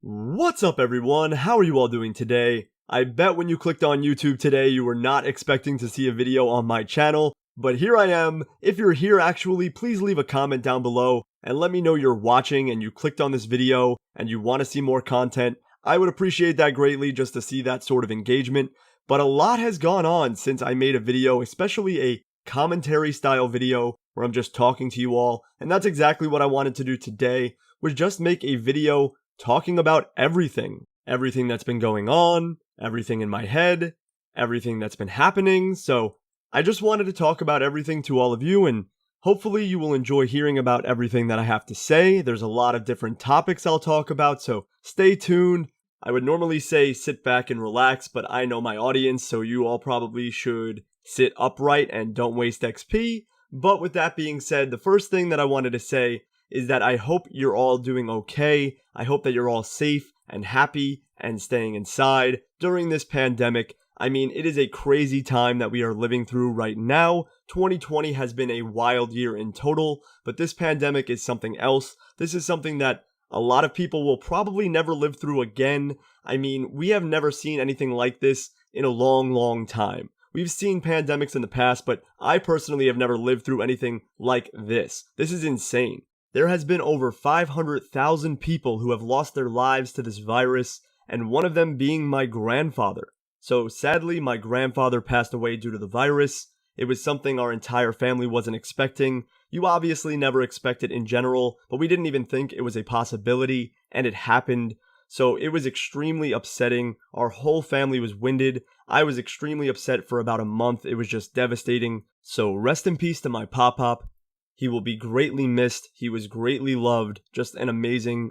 What's up everyone, how are you all doing today? I bet when you clicked on YouTube today you were not expecting to see a video on my channel, but here I am. If you're here actually, please leave a comment down below and let me know you're watching and you clicked on this video and you want to see more content. I would appreciate that greatly just to see that sort of engagement, but a lot has gone on since I made a video, especially a commentary style video where I'm just talking to you all, and that's exactly what I wanted to do today, was just make a video talking about everything that's been going on, everything in my head, everything that's been happening. So I just wanted to talk about everything to all of you, and hopefully you will enjoy hearing about everything that I have to say. There's a lot of different topics I'll talk about, so stay tuned. I would normally say sit back and relax, but I know my audience, so you all probably should sit upright and don't waste XP. But with that being said, the first thing that I wanted to say is that I hope you're all doing okay. I hope that you're all safe and happy and staying inside during this pandemic. I mean, it is a crazy time that we are living through right now. 2020 has been a wild year in total, but this pandemic is something else. This is something that a lot of people will probably never live through again. I mean, we have never seen anything like this in a long time. We've seen pandemics in the past, but I personally have never lived through anything like this. This is insane. There has been over 500,000 people who have lost their lives to this virus, and one of them being my grandfather. So sadly, my grandfather passed away due to the virus. It was something our entire family wasn't expecting. You obviously never expect it in general, but we didn't even think it was a possibility, and it happened. So it was extremely upsetting. Our whole family was winded. I was extremely upset for about a month. It was just devastating. So rest in peace to my pop-pop. He will be greatly missed. He was greatly loved. Just an amazing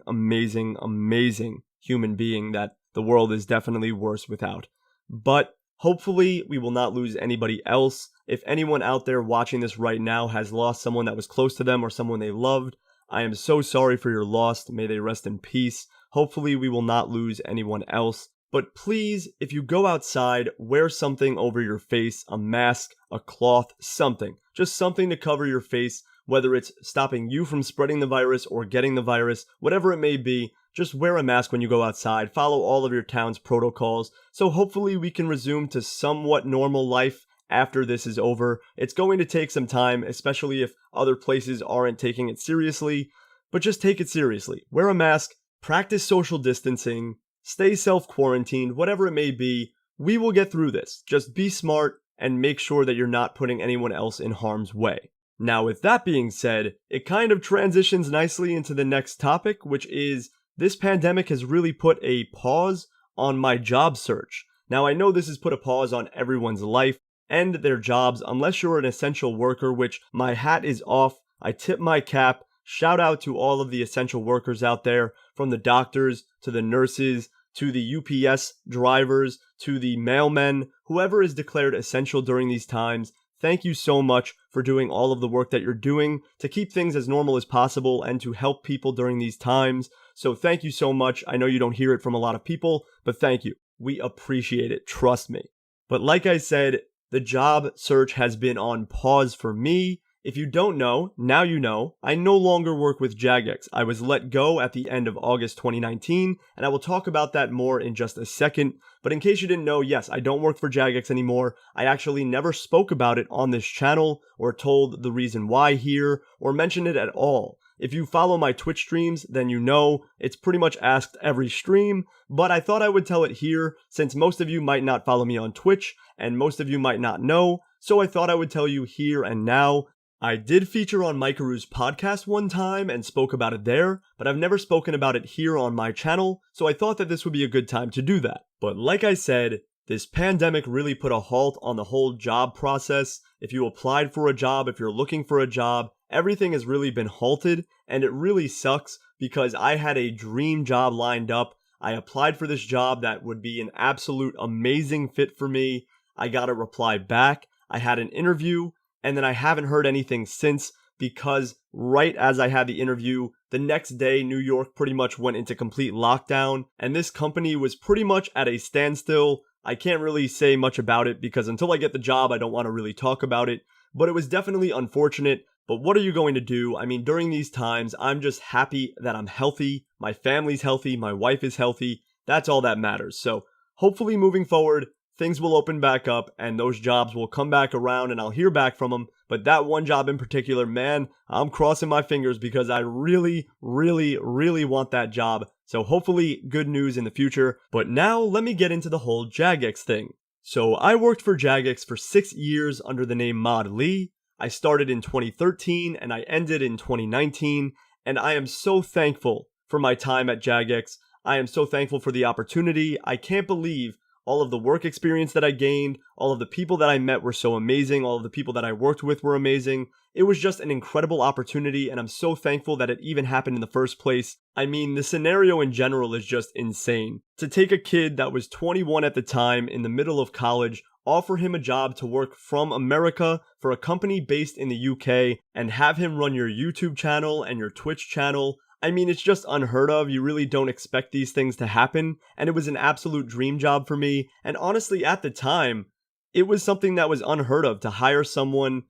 human being that the world is definitely worse without. But hopefully we will not lose anybody else. If anyone out there watching this right now has lost someone that was close to them or someone they loved, I am so sorry for your loss. May they rest in peace. Hopefully we will not lose anyone else. But please, if you go outside, wear something over your face, a mask, a cloth, something. Just something to cover your face. Whether it's stopping you from spreading the virus or getting the virus, whatever it may be, just wear a mask when you go outside, follow all of your town's protocols, so hopefully we can resume to somewhat normal life after this is over. It's going to take some time, especially if other places aren't taking it seriously, but just take it seriously. Wear a mask, practice social distancing, stay self-quarantined, whatever it may be, we will get through this. Just be smart and make sure that you're not putting anyone else in harm's way. Now, with that being said, it kind of transitions nicely into the next topic, which is this pandemic has really put a pause on my job search. Now, I know this has put a pause on everyone's life and their jobs, unless you're an essential worker, which my hat is off. I tip my cap. Shout out to all of the essential workers out there, from the doctors to the nurses to the UPS drivers to the mailmen, whoever is declared essential during these times. Thank you so much for doing all of the work that you're doing to keep things as normal as possible and to help people during these times. So thank you so much. I know you don't hear it from a lot of people, but thank you. We appreciate it, trust me. But like I said, the job search has been on pause for me. If you don't know, now you know, I no longer work with Jagex. I was let go at the end of August 2019, and I will talk about that more in just a second. But in case you didn't know, yes, I don't work for Jagex anymore. I actually never spoke about it on this channel, or told the reason why here, or mentioned it at all. If you follow my Twitch streams, then you know it's pretty much asked every stream, but I thought I would tell it here, since most of you might not follow me on Twitch, and most of you might not know, so I thought I would tell you here and now. I did feature on Mikeru's podcast one time and spoke about it there, but I've never spoken about it here on my channel, so I thought that this would be a good time to do that. But like I said, this pandemic really put a halt on the whole job process. If you applied for a job, if you're looking for a job, everything has really been halted, and it really sucks because I had a dream job lined up. I applied for this job that would be an absolute amazing fit for me. I got a reply back. I had an interview. And then I haven't heard anything since, because right as I had the interview, the next day New York pretty much went into complete lockdown, and this company was pretty much at a standstill. I can't really say much about it because until I get the job I don't want to really talk about it, but it was definitely unfortunate. But what are you going to do? I mean, during these times, I'm just happy that I'm healthy, my family's healthy, my wife is healthy. That's all that matters. So hopefully moving forward, things will open back up and those jobs will come back around and I'll hear back from them. But that one job in particular, man, I'm crossing my fingers because I really, really, really want that job. So hopefully good news in the future. But now let me get into the whole Jagex thing. So I worked for Jagex for 6 years under the name Mod Lee. I started in 2013 and I ended in 2019. And I am so thankful for my time at Jagex. I am so thankful for the opportunity. I can't believe all of the work experience that I gained, all of the people that I met were so amazing, all of the people that I worked with were amazing. It was just an incredible opportunity, and I'm so thankful that it even happened in the first place. I mean, the scenario in general is just insane. To take a kid that was 21 at the time, in the middle of college, offer him a job to work from America for a company based in the UK, and have him run your YouTube channel and your Twitch channel. I mean, it's just unheard of. You really don't expect these things to happen, and it was an absolute dream job for me. And honestly, at the time, it was something that was unheard of to hire someone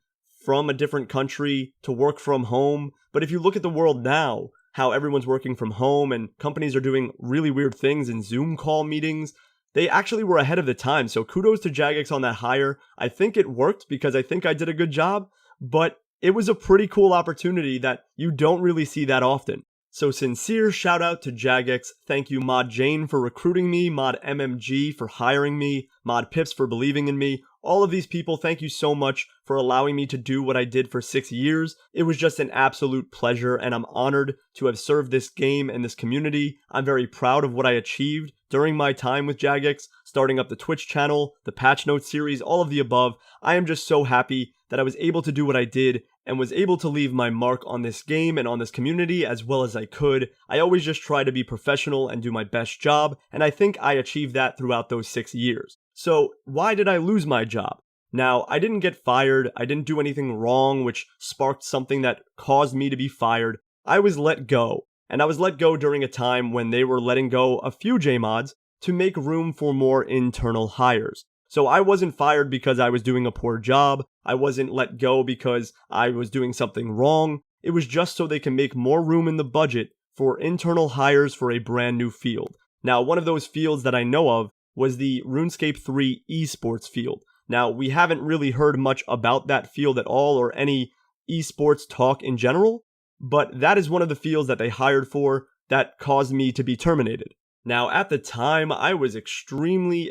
from a different country to work from home. But if you look at the world now, how everyone's working from home and companies are doing really weird things in Zoom call meetings, they actually were ahead of the time. So kudos to Jagex on that hire. I think it worked because I think I did a good job, but it was a pretty cool opportunity that you don't really see that often. So sincere shout out to Jagex. Thank you Mod Jane for recruiting me, Mod MMG for hiring me, Mod Pips for believing in me. All of these people, thank you so much for allowing me to do what I did for 6 years. It was just an absolute pleasure and I'm honored to have served this game and this community. I'm very proud of what I achieved during my time with Jagex, starting up the Twitch channel, the patch notes series, all of the above. I am just so happy that I was able to do what I did and was able to leave my mark on this game and on this community as well as I could. I always just try to be professional and do my best job, and I think I achieved that throughout those 6 years. So why did I lose my job? Now, I didn't get fired, I didn't do anything wrong which sparked something that caused me to be fired. I was let go, and I was let go during a time when they were letting go a few JMods to make room for more internal hires. So I wasn't fired because I was doing a poor job. I wasn't let go because I was doing something wrong. It was just so they can make more room in the budget for internal hires for a brand new field. Now, one of those fields that I know of was the RuneScape 3 esports field. Now, we haven't really heard much about that field at all or any esports talk in general, but that is one of the fields that they hired for that caused me to be terminated. Now, at the time, I was extremely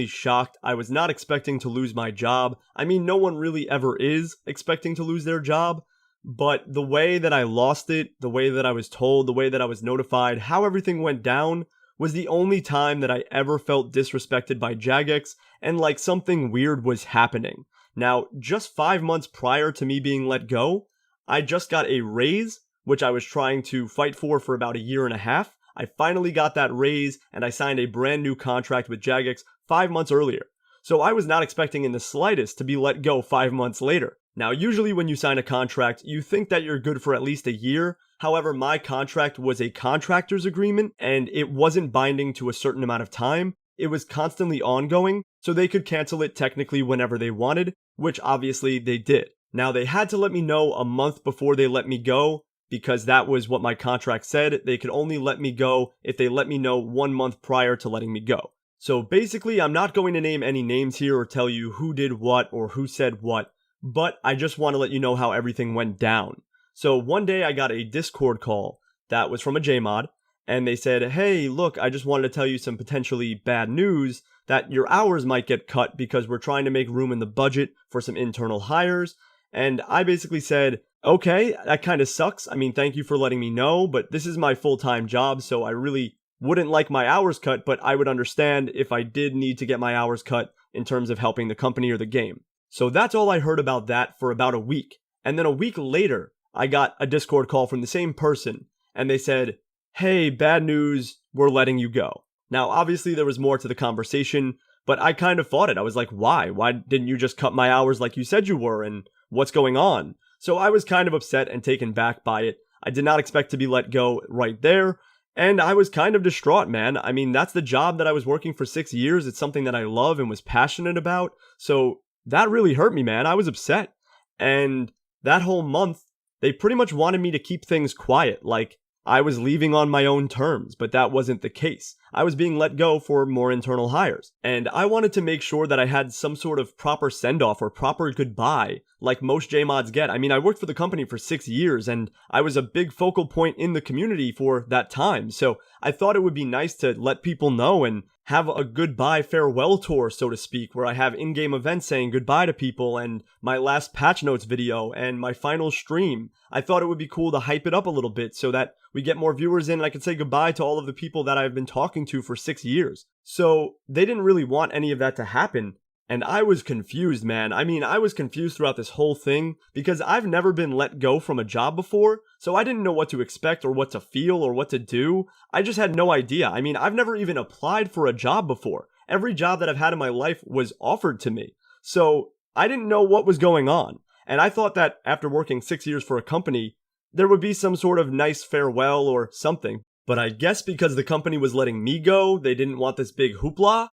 shocked. I was not expecting to lose my job. I mean, no one really ever is expecting to lose their job, but the way that I lost it, the way that I was told, the way that I was notified, how everything went down was the only time that I ever felt disrespected by Jagex and like something weird was happening. Now, just 5 months prior to me being let go, I just got a raise, which I was trying to fight for about a year and a half. I finally got that raise and I signed a brand new contract with Jagex 5 months earlier. So I was not expecting in the slightest to be let go 5 months later. Now, usually when you sign a contract, you think that you're good for at least a year. However, my contract was a contractor's agreement and it wasn't binding to a certain amount of time. It was constantly ongoing, so they could cancel it technically whenever they wanted, which obviously they did. Now, they had to let me know a month before they let me go, because that was what my contract said. They could only let me go if they let me know 1 month prior to letting me go. So basically, I'm not going to name any names here or tell you who did what or who said what, but I just want to let you know how everything went down. So one day I got a Discord call that was from a JMod, and they said, hey, look, I just wanted to tell you some potentially bad news that your hours might get cut because we're trying to make room in the budget for some internal hires. And I basically said, okay, that kind of sucks. I mean, thank you for letting me know, but this is my full-time job, so I really wouldn't like my hours cut, but I would understand if I did need to get my hours cut in terms of helping the company or the game. So that's all I heard about that for about a week. And then a week later, I got a Discord call from the same person, and they said, hey, bad news, we're letting you go. Now, obviously, there was more to the conversation, but I kind of fought it. I was like, why? Why didn't you just cut my hours like you said you were, and what's going on? So I was kind of upset and taken back by it. I did not expect to be let go right there, and I was kind of distraught, man. I mean, that's the job that I was working for 6 years. It's something that I love and was passionate about, so that really hurt me, man. I was upset, and that whole month, they pretty much wanted me to keep things quiet, like I was leaving on my own terms, but that wasn't the case. I was being let go for more internal hires, and I wanted to make sure that I had some sort of proper send-off or proper goodbye, like most JMods get. I mean, I worked for the company for 6 years, and I was a big focal point in the community for that time, so I thought it would be nice to let people know and have a goodbye farewell tour, so to speak, where I have in-game events saying goodbye to people and my last patch notes video and my final stream. I thought it would be cool to hype it up a little bit so that we get more viewers in and I can say goodbye to all of the people that I've been talking to for 6 years. So they didn't really want any of that to happen. And I was confused, man. I mean, I was confused throughout this whole thing because I've never been let go from a job before, so I didn't know what to expect or what to feel or what to do. I just had no idea. I mean, I've never even applied for a job before. Every job that I've had in my life was offered to me. So I didn't know what was going on. And I thought that after working 6 years for a company, there would be some sort of nice farewell or something. But I guess because the company was letting me go, they didn't want this big hoopla.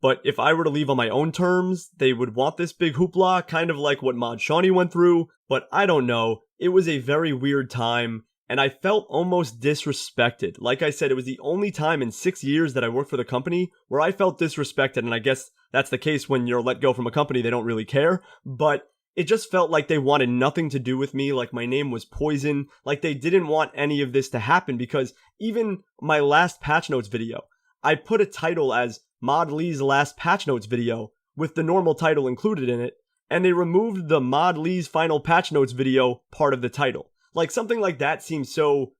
But if I were to leave on my own terms, they would want this big hoopla, kind of like what Mod Shawnee went through. But I don't know. It was a very weird time, and I felt almost disrespected. Like I said, it was the only time in 6 years that I worked for the company where I felt disrespected, and I guess that's the case when you're let go from a company, they don't really care. But it just felt like they wanted nothing to do with me, like my name was poison, like they didn't want any of this to happen, because even my last patch notes video, I put a title as Mod Lee's last patch notes video with the normal title included in it, and they removed the Mod Lee's final patch notes video part of the title. Like, something like that seems so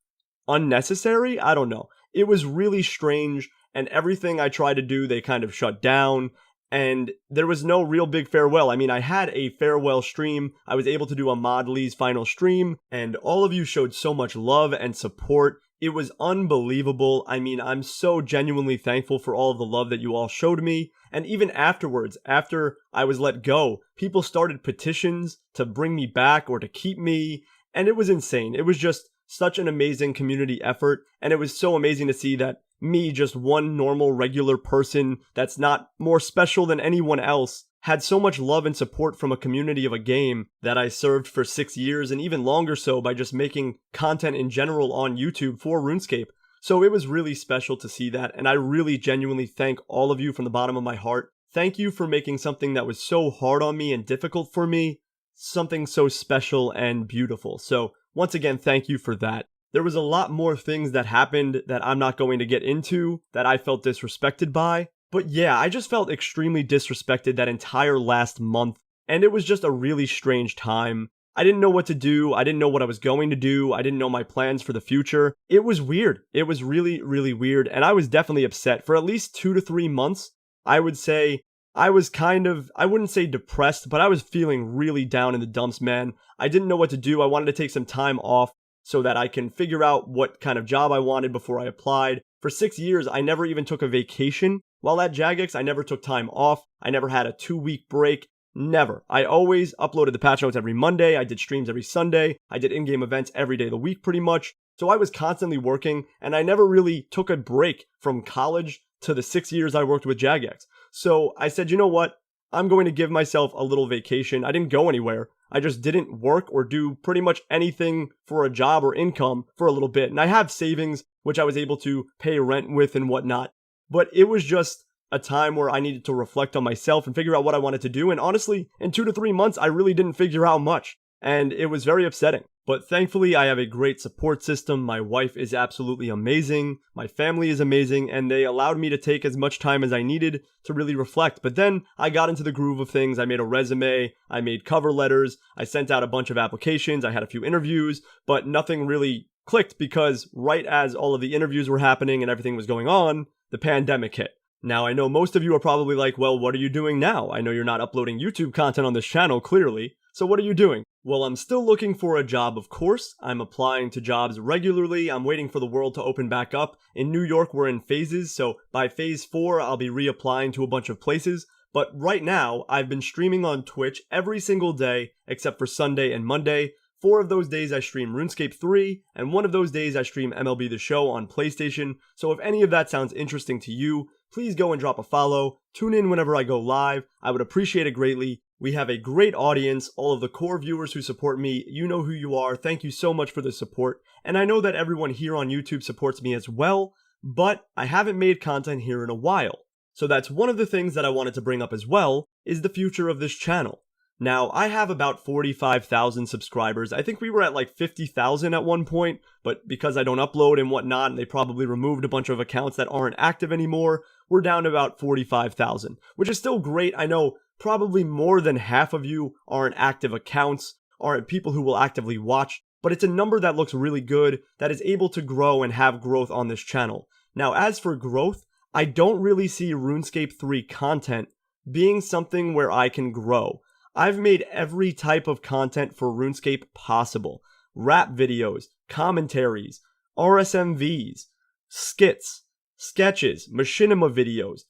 unnecessary? I don't know. It was really strange, and everything I tried to do, they kind of shut down, and there was no real big farewell. I mean, I had a farewell stream. I was able to do a Mod Lee's final stream, and all of you showed so much love and support. It was unbelievable. I mean, I'm so genuinely thankful for all of the love that you all showed me. And even afterwards, after I was let go, people started petitions to bring me back or to keep me. And it was insane. It was just such an amazing community effort. And it was so amazing to see that me, just one normal, regular person that's not more special than anyone else, had so much love and support from a community of a game that I served for 6 years and even longer so by just making content in general on YouTube for RuneScape. So it was really special to see that, and I really genuinely thank all of you from the bottom of my heart. Thank you for making something that was so hard on me and difficult for me, something so special and beautiful. So once again, thank you for that. There was a lot more things that happened that I'm not going to get into that I felt disrespected by. But yeah, I just felt extremely disrespected that entire last month, and it was just a really strange time. I didn't know what to do, I didn't know what I was going to do, I didn't know my plans for the future. It was weird. It was really, really weird, and I was definitely upset. For at least 2 to 3 months, I would say I was I wouldn't say depressed, but I was feeling really down in the dumps, man. I didn't know what to do. I wanted to take some time off so that I can figure out what kind of job I wanted before I applied. For 6 years, I never even took a vacation. While at Jagex, I never took time off. I never had a 2-week break. Never. I always uploaded the patch notes every Monday. I did streams every Sunday. I did in-game events every day of the week pretty much. So I was constantly working, and I never really took a break from college to the 6 years I worked with Jagex. So I said, you know what? I'm going to give myself a little vacation. I didn't go anywhere. I just didn't work or do pretty much anything for a job or income for a little bit. And I have savings, which I was able to pay rent with and whatnot. But it was just a time where I needed to reflect on myself and figure out what I wanted to do. And honestly, in 2 to 3 months, I really didn't figure out much. And it was very upsetting. But thankfully, I have a great support system. My wife is absolutely amazing. My family is amazing. And they allowed me to take as much time as I needed to really reflect. But then I got into the groove of things. I made a resume. I made cover letters. I sent out a bunch of applications. I had a few interviews. But nothing really clicked because right as all of the interviews were happening and everything was going on, the pandemic hit. Now, I know most of you are probably like, well, what are you doing now? I know you're not uploading YouTube content on this channel, clearly. So what are you doing? Well, I'm still looking for a job, of course. I'm applying to jobs regularly. I'm waiting for the world to open back up. In New York, we're in phases, so by phase 4, I'll be reapplying to a bunch of places. But right now, I've been streaming on Twitch every single day, except for Sunday and Monday. 4 of those days I stream RuneScape 3, and 1 of those days I stream MLB The Show on PlayStation. So if any of that sounds interesting to you, please go and drop a follow. Tune in whenever I go live. I would appreciate it greatly. We have a great audience, all of the core viewers who support me, you know who you are, thank you so much for the support, and I know that everyone here on YouTube supports me as well, but I haven't made content here in a while. So that's one of the things that I wanted to bring up as well, is the future of this channel. Now, I have about 45,000 subscribers. I think we were at like 50,000 at one point, but because I don't upload and whatnot, and they probably removed a bunch of accounts that aren't active anymore, we're down to about 45,000, which is still great. I know probably more than half of you aren't active accounts, aren't people who will actively watch, but it's a number that looks really good, that is able to grow and have growth on this channel. Now, as for growth, I don't really see RuneScape 3 content being something where I can grow. I've made every type of content for RuneScape possible. Rap videos, commentaries, RSMVs, skits, sketches, machinima videos,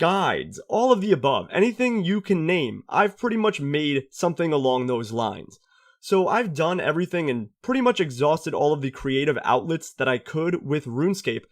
guides, all of the above. Anything you can name, I've pretty much made something along those lines. So I've done everything and pretty much exhausted all of the creative outlets that I could with RuneScape,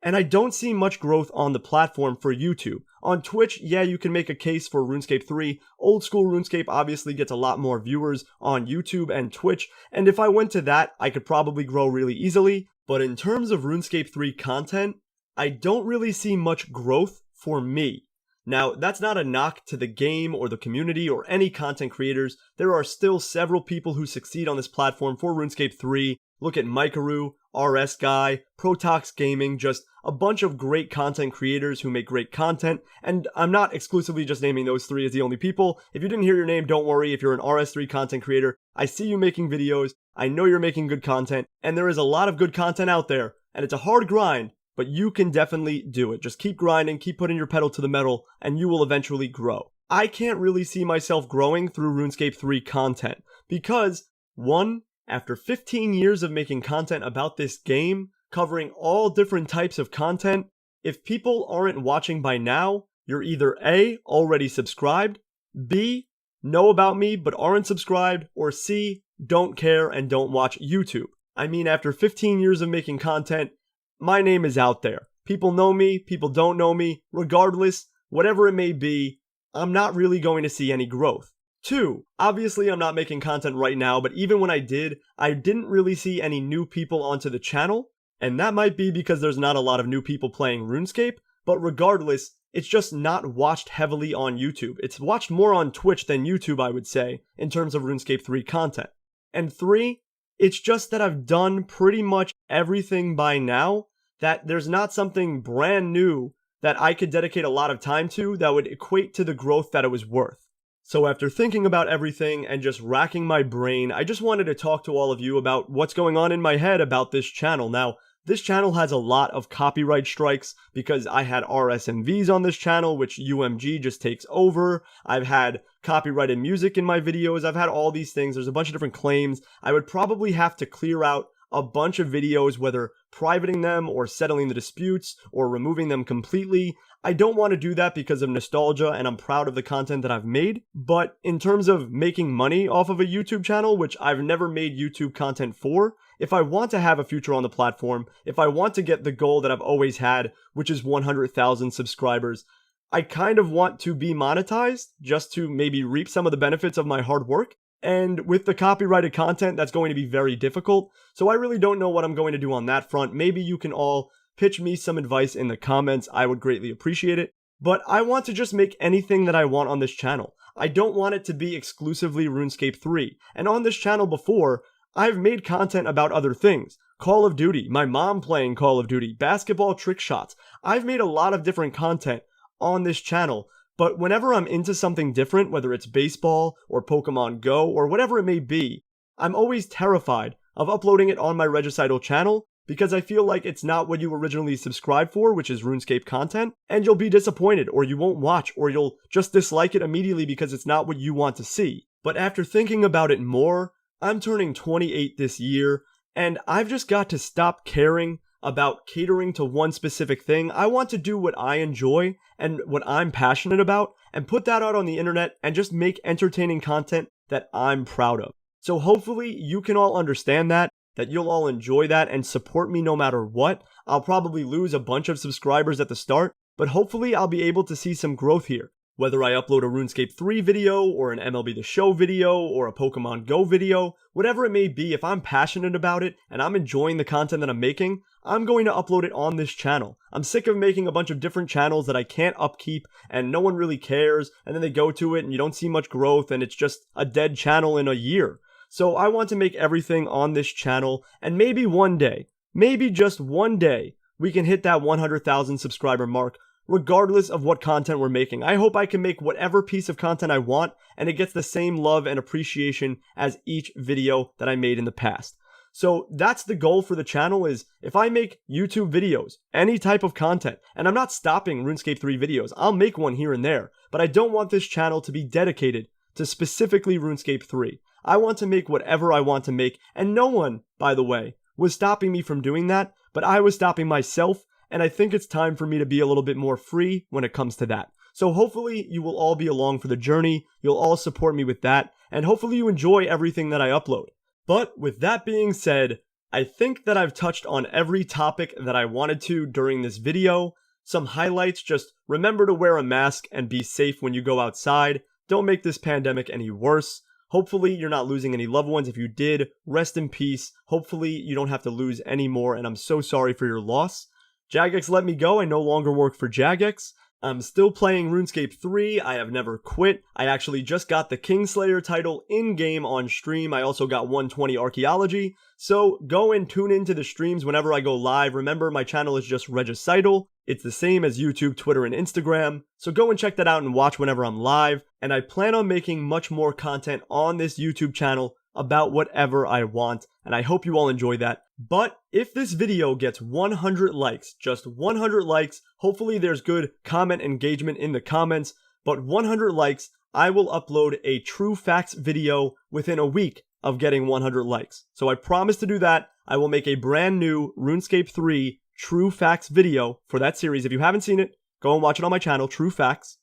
and I don't see much growth on the platform for YouTube. On Twitch, yeah, you can make a case for RuneScape 3. Old school RuneScape obviously gets a lot more viewers on YouTube and Twitch, and if I went to that, I could probably grow really easily. But in terms of RuneScape 3 content, I don't really see much growth for me. Now, that's not a knock to the game or the community or any content creators. There are still several people who succeed on this platform for RuneScape 3. Look at Mikaru, RS Guy, Protox Gaming, just a bunch of great content creators who make great content, and I'm not exclusively just naming those three as the only people. If you didn't hear your name, don't worry. If you're an RS3 content creator, I see you making videos, I know you're making good content, and there is a lot of good content out there, and it's a hard grind, but you can definitely do it. Just keep grinding, keep putting your pedal to the metal, and you will eventually grow. I can't really see myself growing through RuneScape 3 content, because, one, after 15 years of making content about this game, covering all different types of content, if people aren't watching by now, you're either A, already subscribed, B, know about me but aren't subscribed, or C, don't care and don't watch YouTube. I mean, after 15 years of making content, my name is out there. People know me, people don't know me, regardless, whatever it may be, I'm not really going to see any growth. 2, obviously I'm not making content right now, but even when I didn't really see any new people onto the channel, and that might be because there's not a lot of new people playing RuneScape, but regardless, it's just not watched heavily on YouTube. It's watched more on Twitch than YouTube, I would say, in terms of RuneScape 3 content. And 3, it's just that I've done pretty much everything by now, that there's not something brand new that I could dedicate a lot of time to that would equate to the growth that it was worth. So after thinking about everything and just racking my brain, I just wanted to talk to all of you about what's going on in my head about this channel. Now, this channel has a lot of copyright strikes because I had RSMVs on this channel, which UMG just takes over. I've had copyrighted music in my videos. I've had all these things. There's a bunch of different claims. I would probably have to clear out a bunch of videos, whether privating them or settling the disputes or removing them completely. I don't want to do that because of nostalgia and I'm proud of the content that I've made, but in terms of making money off of a YouTube channel, which I've never made YouTube content for, if I want to have a future on the platform, if I want to get the goal that I've always had, which is 100,000 subscribers, I kind of want to be monetized just to maybe reap some of the benefits of my hard work. And with the copyrighted content, that's going to be very difficult. So I really don't know what I'm going to do on that front. Maybe you can all pitch me some advice in the comments. I would greatly appreciate it. But I want to just make anything that I want on this channel. I don't want it to be exclusively RuneScape 3. And on this channel before, I've made content about other things. Call of Duty, my mom playing Call of Duty, basketball trick shots. I've made a lot of different content on this channel. But whenever I'm into something different, whether it's baseball or Pokemon Go or whatever it may be, I'm always terrified of uploading it on my Regicidal channel because I feel like it's not what you originally subscribed for, which is RuneScape content, and you'll be disappointed or you won't watch or you'll just dislike it immediately because it's not what you want to see. But after thinking about it more, I'm turning 28 this year, and I've just got to stop caring about catering to one specific thing. I want to do what I enjoy and what I'm passionate about and put that out on the internet and just make entertaining content that I'm proud of. So hopefully you can all understand that you'll all enjoy that and support me no matter what. I'll probably lose a bunch of subscribers at the start, but hopefully I'll be able to see some growth here. Whether I upload a RuneScape 3 video, or an MLB The Show video, or a Pokemon Go video, whatever it may be, if I'm passionate about it and I'm enjoying the content that I'm making, I'm going to upload it on this channel. I'm sick of making a bunch of different channels that I can't upkeep and no one really cares, and then they go to it and you don't see much growth and it's just a dead channel in a year. So I want to make everything on this channel, and maybe one day, maybe just one day, we can hit that 100,000 subscriber mark, regardless of what content we're making. I hope I can make whatever piece of content I want, and it gets the same love and appreciation as each video that I made in the past. So that's the goal for the channel, is if I make YouTube videos, any type of content, and I'm not stopping RuneScape 3 videos, I'll make one here and there, but I don't want this channel to be dedicated to specifically RuneScape 3. I want to make whatever I want to make, and no one, by the way, was stopping me from doing that, but I was stopping myself, and I think it's time for me to be a little bit more free when it comes to that. So hopefully you will all be along for the journey, you'll all support me with that, and hopefully you enjoy everything that I upload. But with that being said, I think that I've touched on every topic that I wanted to during this video. Some highlights: just remember to wear a mask and be safe when you go outside. Don't make this pandemic any worse. Hopefully you're not losing any loved ones. If you did, rest in peace. Hopefully you don't have to lose any more, and I'm so sorry for your loss. Jagex let me go. I no longer work for Jagex. I'm still playing RuneScape 3. I have never quit. I actually just got the Kingslayer title in-game on stream. I also got 120 Archaeology. So go and tune into the streams whenever I go live. Remember, my channel is just Regicidal. It's the same as YouTube, Twitter, and Instagram. So go and check that out and watch whenever I'm live. And I plan on making much more content on this YouTube channel about whatever I want, and I hope you all enjoy that. But if this video gets 100 likes, just 100 likes, hopefully there's good comment engagement in the comments, but 100 likes, I will upload a true facts video within a week of getting 100 likes. So I promise to do that. I will make a brand new RuneScape 3 true facts video for that series. If you haven't seen it, go and watch it on my channel, True Facts.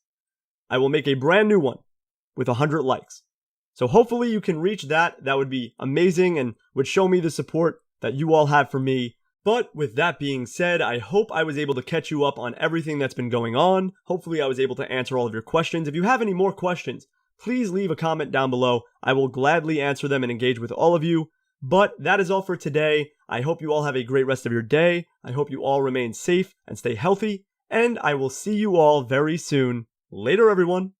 I will make a brand new one with 100 likes. So hopefully you can reach that. That would be amazing and would show me the support that you all have for me. But with that being said, I hope I was able to catch you up on everything that's been going on. Hopefully I was able to answer all of your questions. If you have any more questions, please leave a comment down below. I will gladly answer them and engage with all of you. But that is all for today. I hope you all have a great rest of your day. I hope you all remain safe and stay healthy. And I will see you all very soon. Later, everyone.